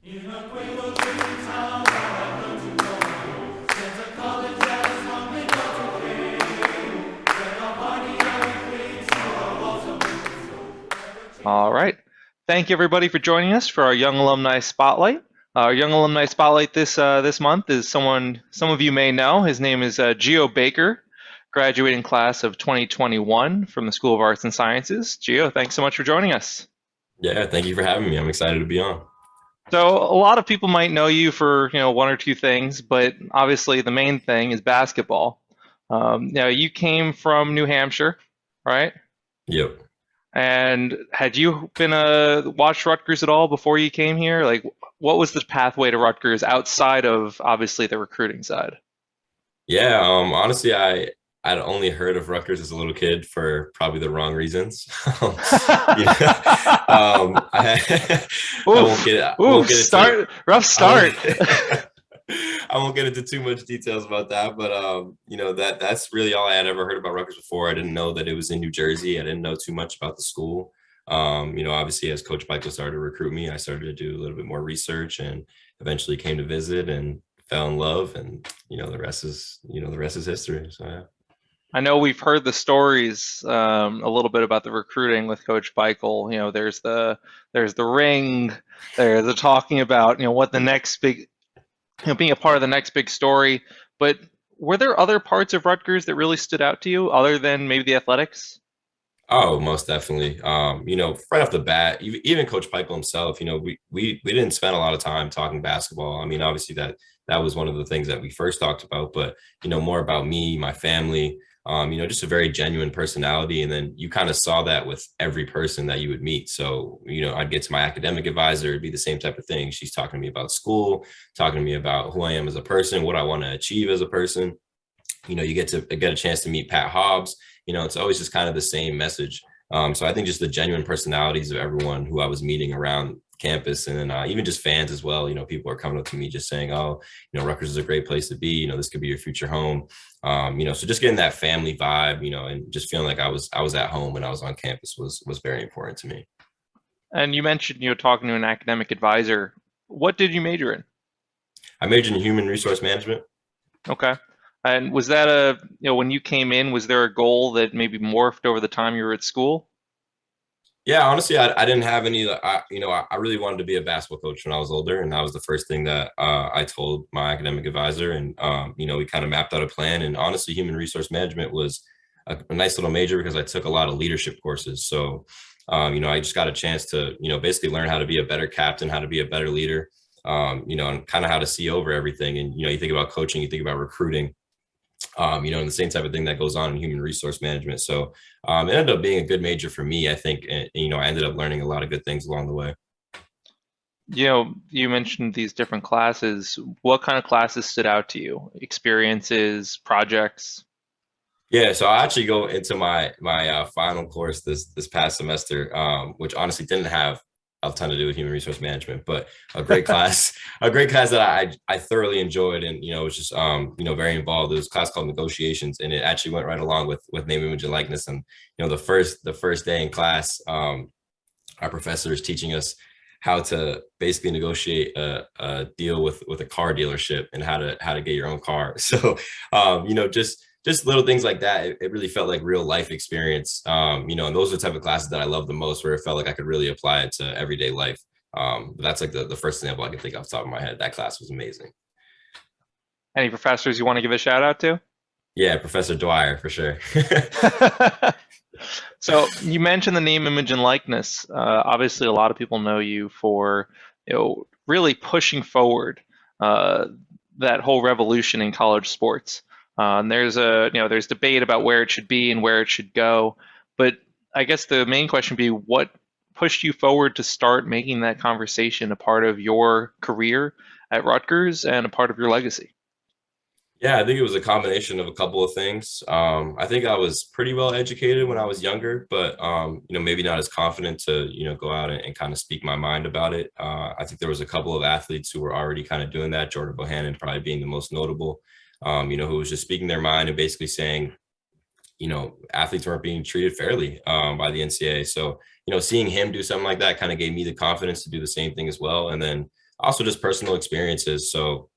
All right. Thank you everybody for joining us for our Young Alumni Spotlight. Our Young Alumni Spotlight this month is someone some of you may know. His name is Gio Baker, graduating class of 2021 from the School of Arts and Sciences. Gio, thanks so much for joining us. Yeah, thank you for having me. I'm excited to be on. So a lot of people might know you for one or two things, but obviously the main thing is basketball. You came from New Hampshire, right? Yep. And had you been watched Rutgers at all before you came here? Like, what was the pathway to Rutgers outside of obviously the recruiting side? Yeah, honestly, I'd only heard of Rutgers as a little kid for probably the wrong reasons. Yeah. I won't Oof, get I oof, won't get into rough I start. won't I won't get into too much details about that, but that's really all I had ever heard about Rutgers before. I didn't know that it was in New Jersey. I didn't know too much about the school. Obviously as Coach Michael started to recruit me, I started to do a little bit more research and eventually came to visit and fell in love, and the rest is history. So yeah. I know we've heard the stories a little bit about the recruiting with Coach Michael. There's the ring, there's the talking about what the next big being a part of the next big story. But were there other parts of Rutgers that really stood out to you other than maybe the athletics? Oh, most definitely. Right off the bat, even Coach Pikel himself, we didn't spend a lot of time talking basketball. I mean, obviously that was one of the things that we first talked about, but more about me, my family, just a very genuine personality. And then you kind of saw that with every person that you would meet. So, I'd get to my academic advisor, it'd be the same type of thing. She's talking to me about school, talking to me about who I am as a person, what I want to achieve as a person. You get a chance to meet Pat Hobbs. It's always just kind of the same message. So I think just the genuine personalities of everyone who I was meeting around campus, and then even just fans as well. People are coming up to me just saying, "Oh, Rutgers is a great place to be. This could be your future home." So just getting that family vibe, and just feeling like I was at home when I was on campus was very important to me. And you mentioned talking to an academic advisor. What did you major in? I majored in human resource management. Okay. And was that when you came in, was there a goal that maybe morphed over the time you were at school? Yeah, honestly, I didn't have any. I really wanted to be a basketball coach when I was older, and that was the first thing that I told my academic advisor. And we kind of mapped out a plan. And honestly, human resource management was a nice little major because I took a lot of leadership courses. So, I just got a chance to basically learn how to be a better captain, how to be a better leader, and kind of how to see over everything. And you think about coaching, you think about recruiting, and the same type of thing that goes on in human resource management. So it ended up being a good major for me, I think. And, I ended up learning a lot of good things along the way. You mentioned these different classes. What kind of classes stood out to you? Experiences, projects? Yeah, so I actually go into my final course this past semester, which honestly didn't have a ton to do with human resource management, but a great class, a great class that I thoroughly enjoyed, and was just very involved. It was a class called negotiations, and it actually went right along with name, image, and likeness. And the first day in class, our professor is teaching us how to basically negotiate a deal with a car dealership and how to get your own car. So just little things like that. It really felt like real life experience. And those are the type of classes that I love the most, where it felt like I could really apply it to everyday life. But that's like the first example I can think off the top of my head. That class was amazing. Any professors you want to give a shout out to? Yeah, Professor Dwyer for sure. So you mentioned the name, image, and likeness. Obviously, a lot of people know you for really pushing forward uh, that whole revolution in college sports. And there's debate about where it should be and where it should go. But I guess the main question would be what pushed you forward to start making that conversation a part of your career at Rutgers and a part of your legacy? Yeah, I think it was a combination of a couple of things. I think I was pretty well educated when I was younger, but maybe not as confident to go out and kind of speak my mind about it. I think there was a couple of athletes who were already kind of doing that. Jordan Bohannon probably being the most notable. Who was just speaking their mind and basically saying, athletes weren't being treated fairly by the NCAA. So seeing him do something like that kind of gave me the confidence to do the same thing as well. And then also just personal experiences. So,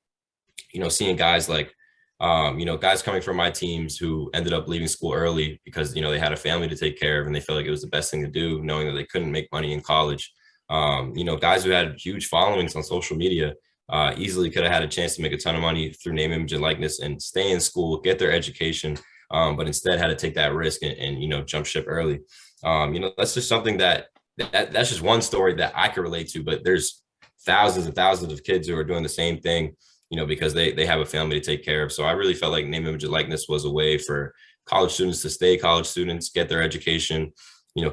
seeing guys like, guys coming from my teams who ended up leaving school early because, they had a family to take care of and they felt like it was the best thing to do, knowing that they couldn't make money in college. Guys who had huge followings on social media easily could have had a chance to make a ton of money through name, image, and likeness and stay in school, get their education, but instead had to take that risk and jump ship early. That's just something that's just one story that I could relate to, but there's thousands and thousands of kids who are doing the same thing, because they have a family to take care of. So I really felt like name, image, and likeness was a way for college students to stay college students, get their education,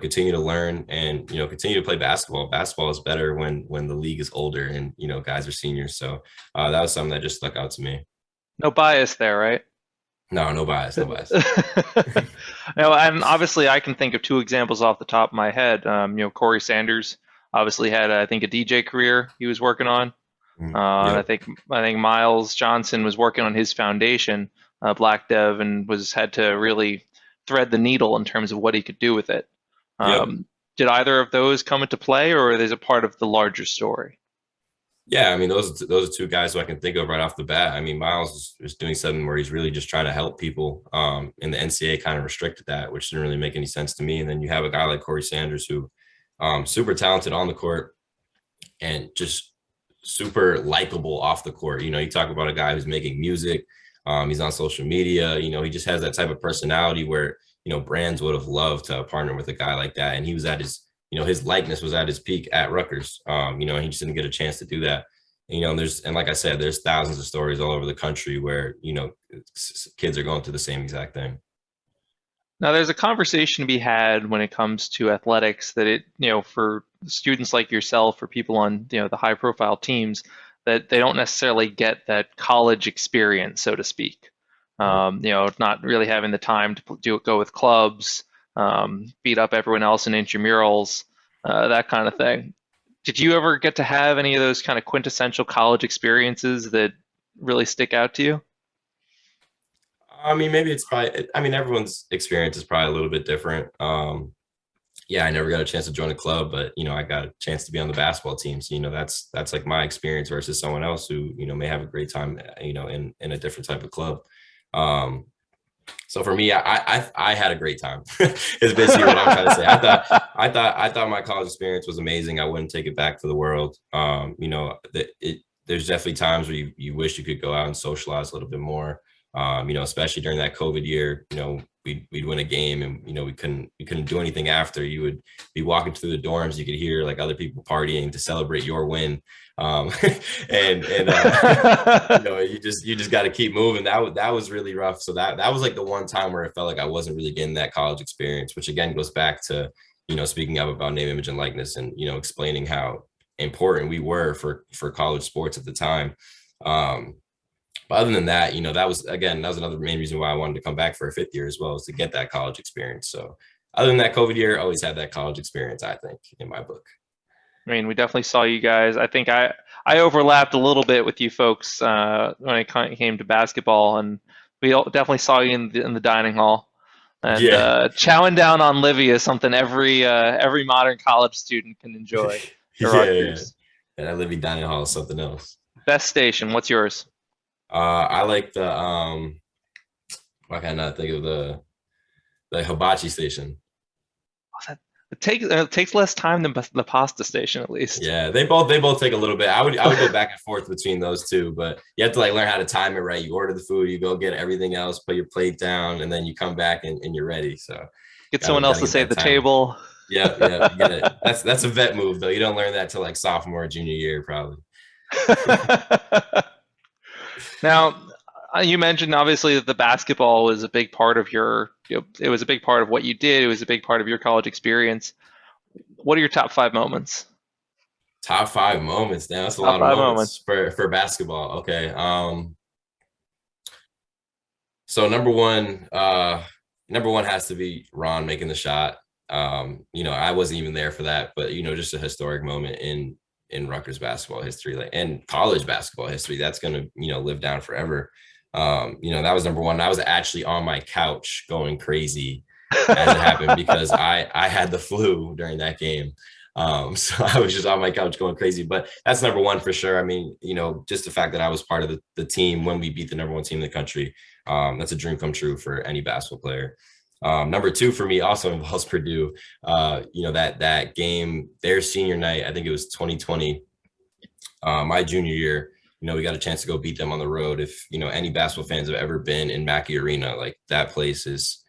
continue to learn and, continue to play basketball. Basketball is better when the league is older and, guys are seniors. So that was something that just stuck out to me. No bias there, right? No, no bias, no bias. No, and obviously I can think of two examples off the top of my head. Corey Sanders obviously had, I think, a DJ career he was working on. And I Yep. think Miles Johnson was working on his foundation, Black Dev, and was had to really thread the needle in terms of what he could do with it. Yep. Did either of those come into play, or are they a part of the larger story? Yeah, I mean, those are two guys who I can think of right off the bat. I mean, Miles is doing something where he's really just trying to help people, and the NCAA kind of restricted that, which didn't really make any sense to me. And then you have a guy like Corey Sanders who, super talented on the court and just super likable off the court. You talk about a guy who's making music, he's on social media. He just has that type of personality where brands would have loved to partner with a guy like that, and he was at his likeness was at his peak at Rutgers. And he just didn't get a chance to do that. And like I said, there's thousands of stories all over the country where kids are going through the same exact thing. Now, there's a conversation to be had when it comes to athletics that for students like yourself or people on, the high profile teams, that they don't necessarily get that college experience, so to speak. Not really having the time to go with clubs, beat up everyone else in intramurals, that kind of thing. Did you ever get to have any of those kind of quintessential college experiences that really stick out to you? I mean, maybe it's probably, I mean, everyone's experience is probably a little bit different. Yeah, I never got a chance to join a club, but I got a chance to be on the basketball team. So, that's like my experience versus someone else who, may have a great time, in a different type of club. Um, so for me, I had a great time. Is basically what I'm trying to say. I thought my college experience was amazing. I wouldn't take it back for the world. There's definitely times where you wish you could go out and socialize a little bit more. Especially during that COVID year, we'd win a game and we couldn't do anything after. You would be walking through the dorms, you could hear like other people partying to celebrate your win. um and you just got to keep moving. That was really rough. So that was like the one time where it felt like I wasn't really getting that college experience, which again goes back to speaking up about name, image, and likeness, and explaining how important we were for college sports at the time. But other than that, that was another main reason why I wanted to come back for a fifth year as well, is to get that college experience. So other than that COVID year, I always had that college experience, I think, in my book. I mean, we definitely saw you guys. I think I overlapped a little bit with you folks when it came to basketball, and definitely saw you in the dining hall. And Yeah. chowing down on Livy is something every modern college student can enjoy at Yeah. Rutgers. And I live in dining hall is something else. Best station, what's yours? I like the why can I not think of the hibachi station? It takes less time than the pasta station, at least. Yeah, they both take a little bit. I would go back and forth between those two, but you have to like learn how to time it right. You order the food, you go get everything else, put your plate down, and then you come back and you're ready. So Get gotta someone else gotta to get save that the time. table. Yeah, yeah, you get it. That's a vet move though. You don't learn that till like sophomore or junior year, probably. Now, you mentioned obviously that the basketball was a big part of it was a big part of what you did. It was a big part of your college experience. What are your top five moments? Top five moments. Now that's a Top lot of five moments. moments for basketball. Okay. So number one has to be Ron making the shot. I wasn't even there for that, but just a historic moment in Rutgers basketball history, like and college basketball history. That's gonna, live down forever. That was number one. I was actually on my couch going crazy as it happened because I had the flu during that game. So I was just on my couch going crazy. But that's number one for sure. I mean, just the fact that I was part of the team when we beat the number one team in the country, that's a dream come true for any basketball player. Number two for me also involves Purdue. That game, their senior night, I think it was 2020, my junior year. We got a chance to go beat them on the road. If any basketball fans have ever been in Mackey Arena, like that place is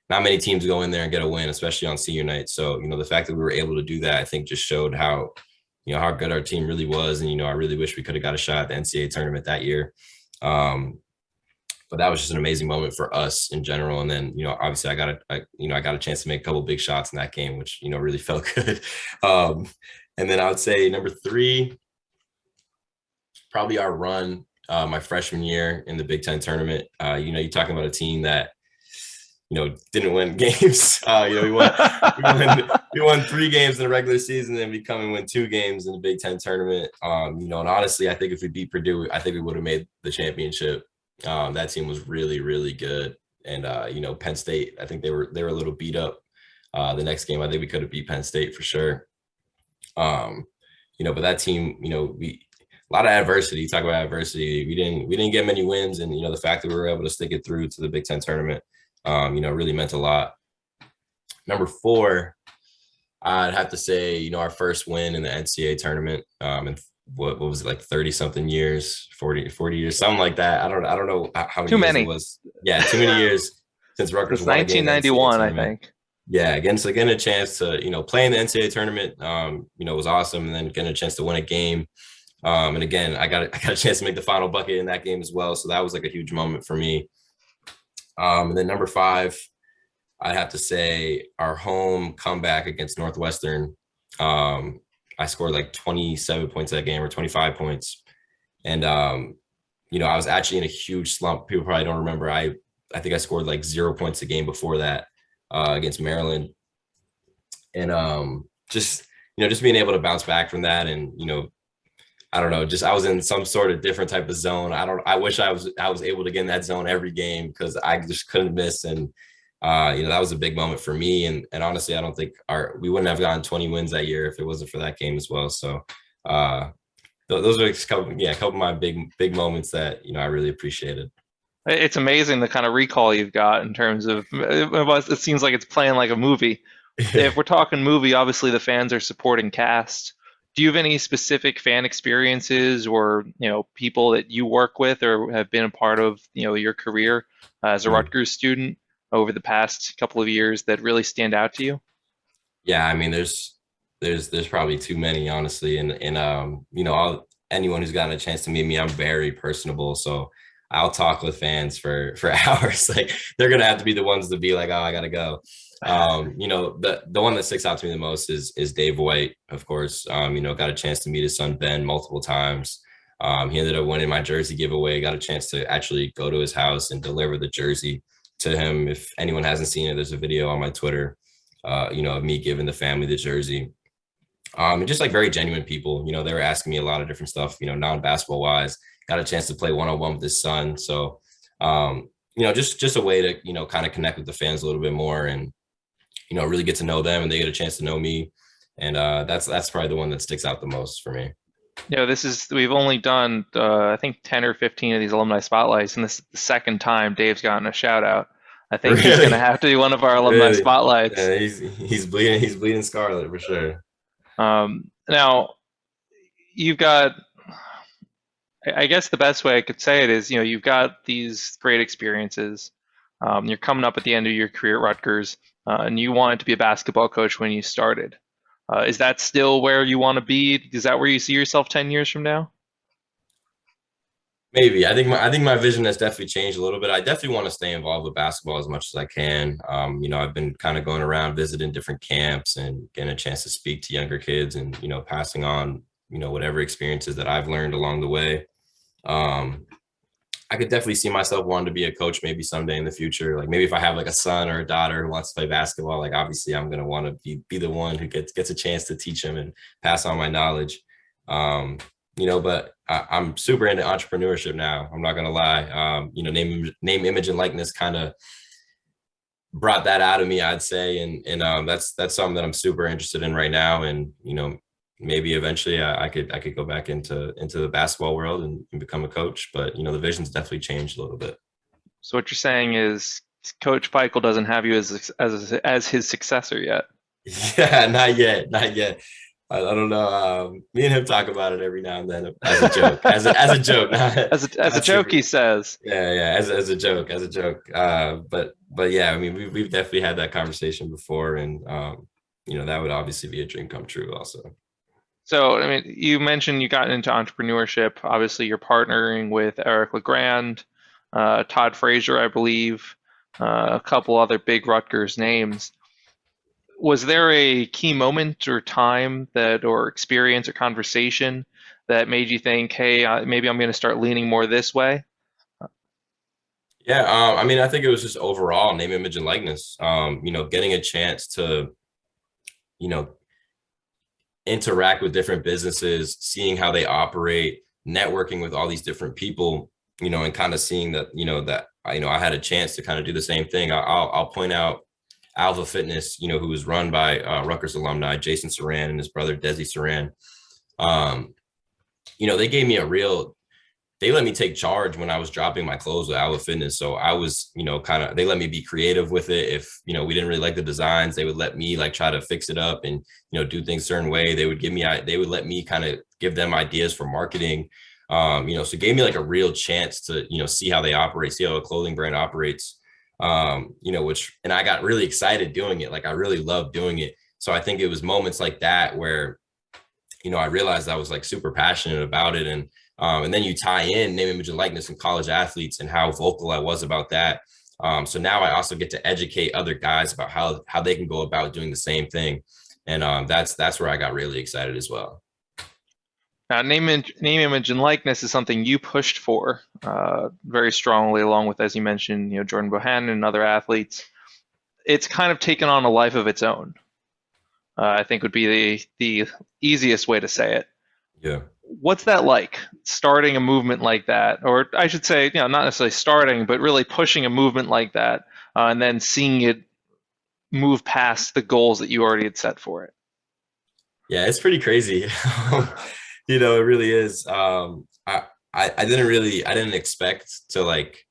not many teams go in there and get a win, especially on senior night. So the fact that we were able to do that, I think, just showed how good our team really was. And I really wish we could have got a shot at the NCAA tournament that year. But that was just an amazing moment for us in general. And then, obviously I got a chance to make a couple big shots in that game, which, really felt good. And then I would say number three, probably our run my freshman year in the Big Ten tournament. You're talking about a team that, didn't win games. We won 3 games in the regular season, and we come and win 2 games in the Big Ten tournament. And honestly, I think if we beat Purdue, I think we would have made the championship. That team was really, really good. And Penn State, I think they were a little beat up. The next game, I think we could have beat Penn State for sure. But that team, a lot of adversity. Talk about adversity. We didn't get many wins, and the fact that we were able to stick it through to the Big Ten tournament, really meant a lot. Number 4, I'd have to say, our first win in the NCAA tournament, and what was it, like 30 something years, 40 years, something like that. I don't know how many Too years many. it was. Yeah, too many years since Rutgers It's won a game in the NCAA 1991, I tournament. think. Yeah, getting a chance to play in the NCAA tournament, was awesome, and then getting a chance to win a game. And again, I got a chance to make the final bucket in that game as well. So that was like a huge moment for me. And then number 5, I'd have to say our home comeback against Northwestern. I scored like 27 points that game, or 25 points. And, I was actually in a huge slump. People probably don't remember. I think I scored like 0 points a game before that against Maryland. And just being able to bounce back from that, and, I don't know, just I was in some sort of different type of zone. I wish I was able to get in that zone every game, because I just couldn't miss. And that was a big moment for me. And honestly, I don't think we wouldn't have gotten 20 wins that year if it wasn't for that game as well. So those are a couple of my big moments that I really appreciated. It's amazing the kind of recall you've got in terms of it seems like it's playing like a movie. If we're talking movie, obviously the fans are supporting cast. Do you have any specific fan experiences, or people that you work with or have been a part of your career as a Rutgers student over the past couple of years that really stand out to you? Yeah, I mean, there's probably too many, honestly, and anyone who's gotten a chance to meet me, I'm very personable, so I'll talk with fans for hours. Like, they're gonna have to be the ones to be like, oh, I gotta go. The one that sticks out to me the most is Dave White, of course. Got a chance to meet his son Ben multiple times. He ended up winning my jersey giveaway. Got a chance to actually go to his house and deliver the jersey to him. If anyone hasn't seen it, there's a video on my Twitter, of me giving the family the jersey. And just like very genuine people. They were asking me a lot of different stuff, non-basketball wise. Got a chance to play one-on-one with his son. So, just a way to, kind of connect with the fans a little bit more, and, really get to know them, and they get a chance to know me. And that's probably the one that sticks out the most for me. We've only done I think 10 or 15 of these alumni spotlights, and this is the second time Dave's gotten a shout out. I think he's Really? going to have to be one of our alumni Really? spotlights. Yeah, he's bleeding scarlet for sure. Now, you've got, I guess the best way I could say it is, you've got these great experiences. You're coming up at the end of your career at Rutgers, and you wanted to be a basketball coach when you started. Is that still where you want to be? Is that where you see yourself 10 years from now? Maybe. I think my vision has definitely changed a little bit. I definitely want to stay involved with basketball as much as I can. I've been kind of going around visiting different camps and getting a chance to speak to younger kids, and passing on whatever experiences that I've learned along the way. Um, I could definitely see myself wanting to be a coach maybe someday in the future. Like, maybe if I have like a son or a daughter who wants to play basketball, like obviously I'm gonna want to be the one who gets a chance to teach them and pass on my knowledge. Um, but I'm super into entrepreneurship now. I'm not gonna lie. Name, image, and likeness kind of brought that out of me, I'd say. And that's something that I'm super interested in right now. And, maybe eventually I could go back into the basketball world and become a coach. But, the vision's definitely changed a little bit. So what you're saying is Coach Peichel doesn't have you as his successor yet. Yeah, not yet, not yet. I don't know. Me and him talk about it every now and then as a joke, as a joke, not As a not joke, super. he says. Yeah, yeah, as a joke, as a joke. But yeah, I mean, we've definitely had that conversation before, and that would obviously be a dream come true, also. So, I mean, you mentioned you got into entrepreneurship. Obviously, you're partnering with Eric LeGrand, Todd Frazier, I believe, a couple other big Rutgers names. Was there a key moment or time or experience or conversation that made you think, hey, maybe I'm going to start leaning more this way? Yeah, I mean, I think it was just overall name, image, and likeness. Getting a chance to, you know, interact with different businesses, seeing how they operate, networking with all these different people, and kind of seeing that, I had a chance to kind of do the same thing. I'll point out Alpha Fitness, who was run by Rutgers alumni Jason Saran and his brother Desi Saran. They gave me they let me take charge when I was dropping my clothes with Alpha Fitness. So I was, they let me be creative with it. If, we didn't really like the designs, they would let me like try to fix it up and, do things a certain way. They would let me kind of give them ideas for marketing. So it gave me like a real chance to, see how they operate, see how a clothing brand operates. And I got really excited doing it. Like I really loved doing it. So I think it was moments like that where, I realized I was like super passionate about it. And then you tie in name, image, and likeness in college athletes and how vocal I was about that. So now I also get to educate other guys about how they can go about doing the same thing. And that's where I got really excited as well. Now, name, image, and likeness is something you pushed for very strongly, along with, as you mentioned, Jordan Bohannon and other athletes. It's kind of taken on a life of its own. I think would be the easiest way to say it. Yeah. What's that like, starting a movement like that, or I should say, not necessarily starting, but really pushing a movement like that, and then seeing it move past the goals that you already had set for it? Yeah, it's pretty crazy. It really is. I didn't expect to like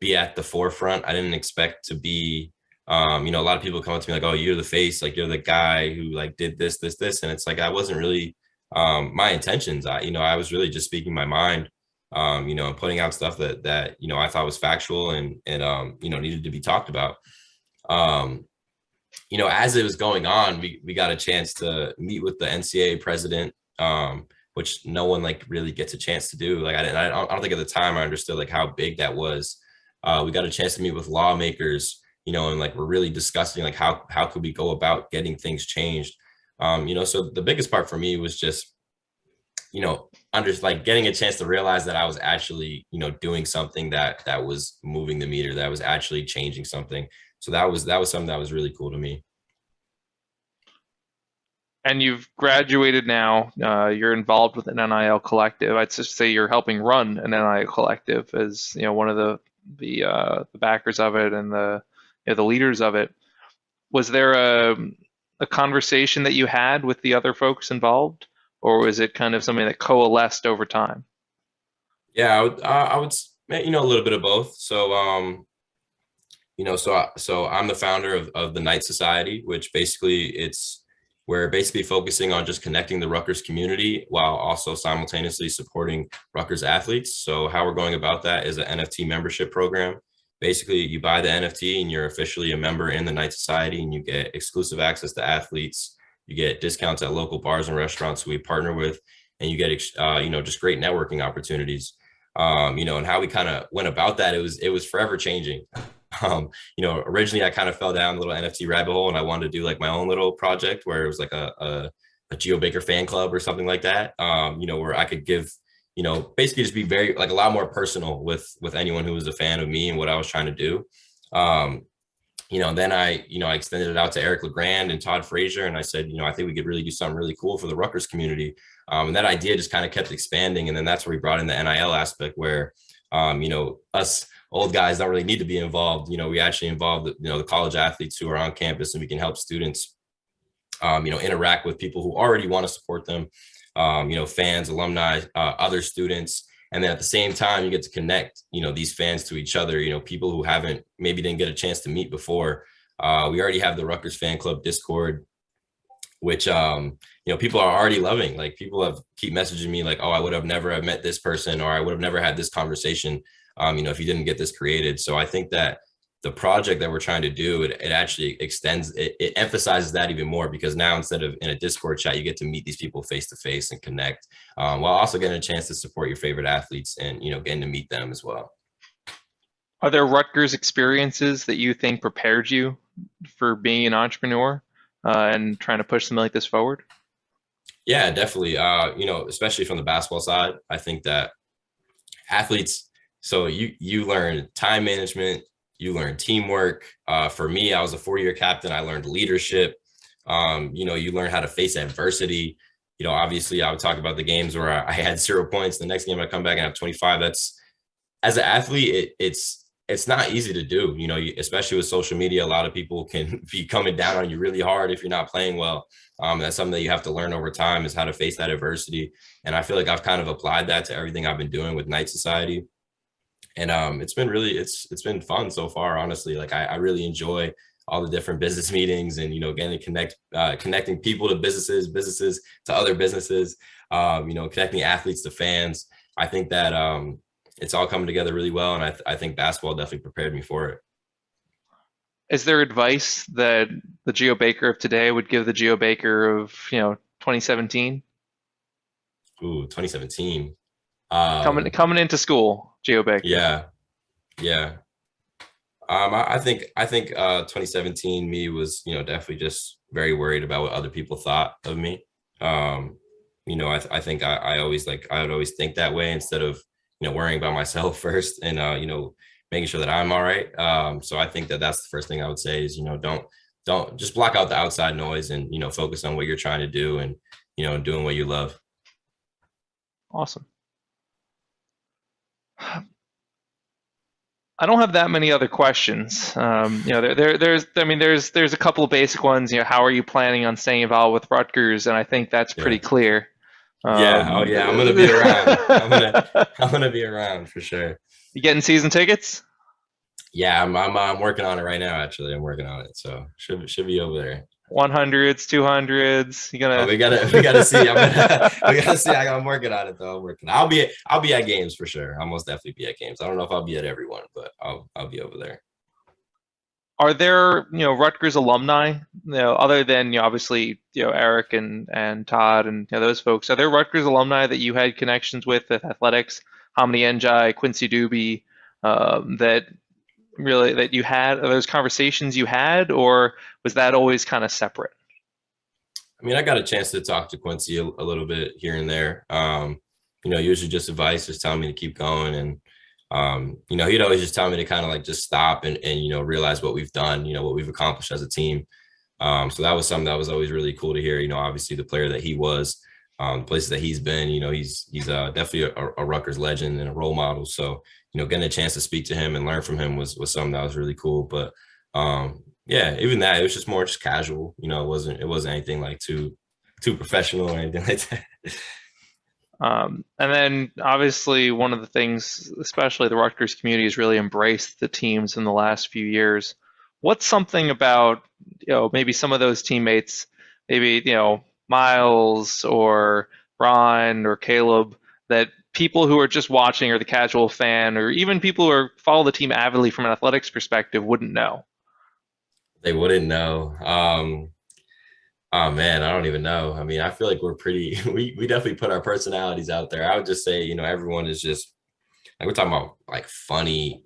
be at the forefront. I didn't expect to be, a lot of people come up to me like, oh, you're the face, like you're the guy who like did this. And it's like, I wasn't really, my intentions. I was really just speaking my mind, and putting out stuff that, I thought was factual and needed to be talked about. Um, as it was going on, we got a chance to meet with the NCAA president, which no one like really gets a chance to do. Like I don't think at the time I understood like how big that was. We got a chance to meet with lawmakers, and like we're really discussing like how could we go about getting things changed. So the biggest part for me was just, under like getting a chance to realize that I was actually, doing something that was moving the meter, that was actually changing something. So that was something that was really cool to me. And you've graduated now. You're involved with an NIL collective. I'd just say you're helping run an NIL collective as one of the backers of it and the leaders of it. Was there a conversation that you had with the other folks involved, or was it kind of something that coalesced over time? Yeah, a little bit of both. So, so I'm the founder of the Knight Society, which basically we're basically focusing on just connecting the Rutgers community while also simultaneously supporting Rutgers athletes. So how we're going about that is an NFT membership program. Basically, you buy the NFT and you're officially a member in the Knight Society, and you get exclusive access to athletes. You get discounts at local bars and restaurants who we partner with, and you get just great networking opportunities. And how we kind of went about that, it was forever changing. Originally I kind of fell down the little NFT rabbit hole and I wanted to do like my own little project where it was like a Geo Baker fan club or something like that. Where I could give, basically just be very like a lot more personal with anyone who was a fan of me and what I was trying to do. Then I extended it out to Eric LeGrand and Todd Frazier, and I said, I think we could really do something really cool for the Rutgers community. And that idea just kind of kept expanding, and then that's where we brought in the NIL aspect, where us old guys don't really need to be involved. We actually involve the college athletes who are on campus, and we can help students interact with people who already want to support them, fans, alumni, other students. And then at the same time, you get to connect, these fans to each other, people who haven't, maybe didn't get a chance to meet before. We already have the Rutgers fan club Discord, which, people are already loving. Like, people have keep messaging me like, oh, I would have never have met this person, or I would have never had this conversation, if you didn't get this created. So I think that the project that we're trying to do, it actually extends, it emphasizes that even more, because now instead of in a Discord chat, you get to meet these people face to face and connect, while also getting a chance to support your favorite athletes and, getting to meet them as well. Are there Rutgers experiences that you think prepared you for being an entrepreneur and trying to push something like this forward? Yeah, definitely. Especially from the basketball side, I think that athletes, so you learn time management, you learn teamwork. For me, I was a 4-year captain. I learned leadership. You learn how to face adversity. Obviously, I would talk about the games where I had 0 points. The next game I come back and have 25. That's, as an athlete, it's not easy to do. Especially with social media, a lot of people can be coming down on you really hard if you're not playing well. That's something that you have to learn over time, is how to face that adversity. And I feel like I've kind of applied that to everything I've been doing with Night Society. And it's been really, it's been fun so far, honestly. Like, I really enjoy all the different business meetings, and getting to connecting people to businesses to other businesses, connecting athletes to fans. I think that it's all coming together really well, and I think basketball definitely prepared me for it. Is there advice that the Geo Baker of today would give the Geo Baker of 2017? Ooh, 2017. Coming into school, Geo Baker. Yeah, yeah. I think 2017 me was, definitely just very worried about what other people thought of me. I think I always, I would always think that way, instead of, worrying about myself first, and, making sure that I'm all right. So I think that that's the first thing I would say is, don't just block out the outside noise, and, focus on what you're trying to do, and, doing what you love. Awesome. I don't have that many other questions. There's a couple of basic ones. How are you planning on staying involved with Rutgers? And I think that's pretty Yeah. clear. Yeah. Oh yeah. I'm gonna be around. I'm gonna be around for sure. You getting season tickets? Yeah, I'm working on it right now. Actually, I'm working on it, so should be over there. 100s, 200s. You Oh, gonna? we gotta see. We gotta see. I'm working on it though. I'm working. I'll be at games for sure. I'll most definitely be at games. I don't know if I'll be at everyone, but I'll be over there. Are there Rutgers alumni? Other than obviously Eric and Todd and those folks. Are there Rutgers alumni that you had connections with at athletics? Hamdi Njai, Quincy Doobie, that you had? Are those conversations you had, or was that always kind of separate? I mean, I got a chance to talk to Quincy a little bit here and there. Usually just advice, just telling me to keep going. And, he'd always just tell me to kind of like just stop and realize what we've done, what we've accomplished as a team. So that was something that was always really cool to hear. Obviously the player that he was, places that he's been, he's definitely a Rutgers legend and a role model. So, getting a chance to speak to him and learn from him was something that was really cool. But, yeah, even that, it was just more just casual. It wasn't anything like too professional or anything like that. And then obviously one of the things, especially the Rutgers community, has really embraced the teams in the last few years. What's something about maybe some of those teammates, maybe Miles or Ron or Caleb, that people who are just watching, or the casual fan, or even people who follow the team avidly from an athletics perspective wouldn't know? They wouldn't know. Oh man, I don't even know. I mean, I feel like we're pretty. We definitely put our personalities out there. I would just say, everyone is just like, we're talking about like funny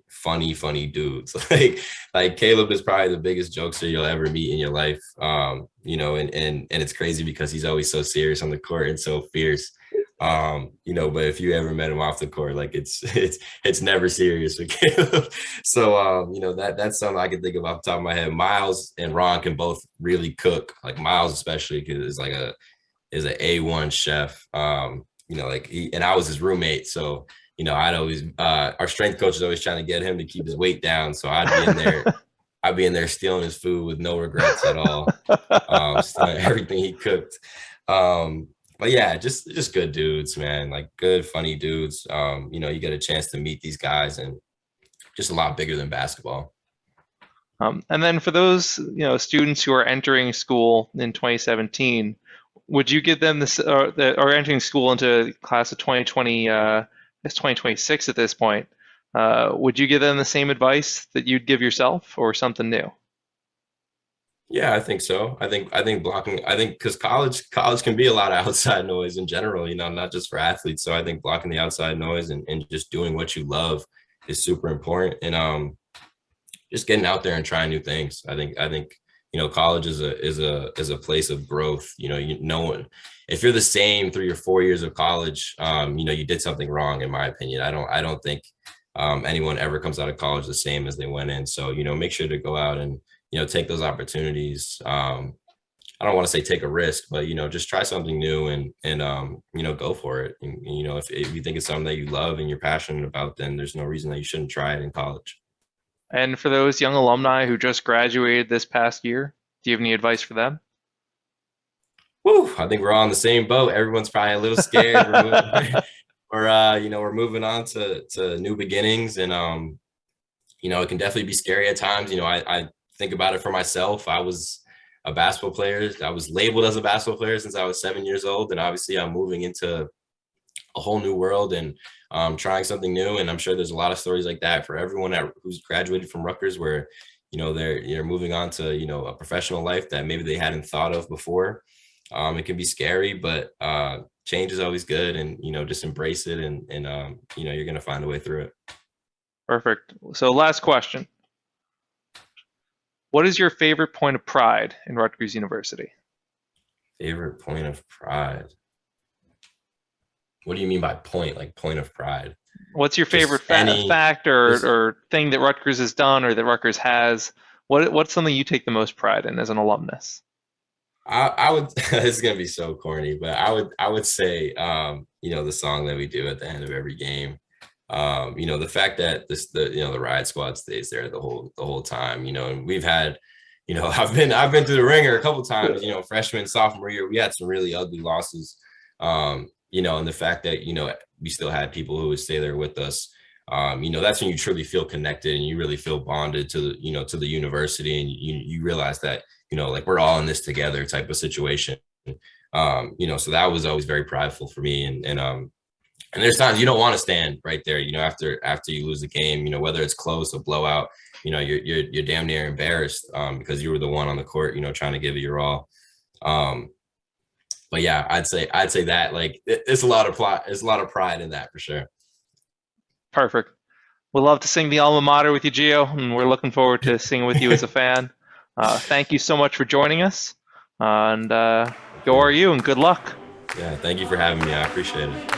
dudes. like Caleb is probably the biggest jokester you'll ever meet in your life. And it's crazy because he's always so serious on the court and so fierce. But if you ever met him off the court, like it's never serious with Caleb. So that's something I can think of off the top of my head. Miles and Ron can both really cook. Like Miles especially is is an A1 chef. And I was his roommate, so I'd always our strength coach was always trying to get him to keep his weight down. So I'd be in there stealing his food with no regrets at all, stealing everything he cooked. But yeah, just good dudes, man. Like good, funny dudes. You get a chance to meet these guys and just a lot bigger than basketball. And then for those students who are entering school in 2017, would you give them this, or that are entering school into class of 2020? It's 2026 at this point. Would you give them the same advice that you'd give yourself, or something new? Yeah, I think so. I think blocking. I think because college can be a lot of outside noise in general. Not just for athletes. So I think blocking the outside noise and just doing what you love is super important. And just getting out there and trying new things. I think college is a place of growth. No one, if you're the same through your 4 years of college, you did something wrong, in my opinion. I don't think anyone ever comes out of college the same as they went in. So make sure to go out and take those opportunities. I don't want to say take a risk, but just try something new and go for it. And, if you think it's something that you love and you're passionate about, then there's no reason that you shouldn't try it in college. And for those young alumni who just graduated this past year, do you have any advice for them? Woo, I think we're all in the same boat. Everyone's probably a little scared. We're moving on to new beginnings, and it can definitely be scary at times. I think about it for myself. I was a basketball player. I was labeled as a basketball player since I was 7 years old, and obviously I'm moving into a whole new world and trying something new. And I'm sure there's a lot of stories like that for everyone who's graduated from Rutgers, where they're moving on to a professional life that maybe they hadn't thought of before. It can be scary, but change is always good, and just embrace it, and you're gonna find a way through it. Perfect. So last question. What is your favorite point of pride in Rutgers University? Favorite point of pride. What do you mean by point? Like point of pride? What's your favorite Just any, fact, just or thing that Rutgers has done or that Rutgers has? What's something you take the most pride in as an alumnus? I would this is gonna be so corny, but I would say the song that we do at the end of every game. The fact that the riot squad stays there the whole time, and we've had, I've been through the ringer a couple times, freshman, sophomore year, we had some really ugly losses. And the fact that, we still had people who would stay there with us. That's when you truly feel connected and you really feel bonded to the university, and you realize that, like we're all in this together type of situation. So that was always very prideful for me. And there's times you don't want to stand right there, after you lose the game, whether it's close or blowout, you're damn near embarrassed, because you were the one on the court, trying to give it your all. Um, but yeah, I'd say that, like, it's a lot of plot, there's a lot of pride in that for sure. Perfect. We'd love to sing the alma mater with you, Gio, and we're looking forward to singing with you as a fan. Thank you so much for joining us, and go are you, and good luck. Yeah, thank you for having me. I appreciate it.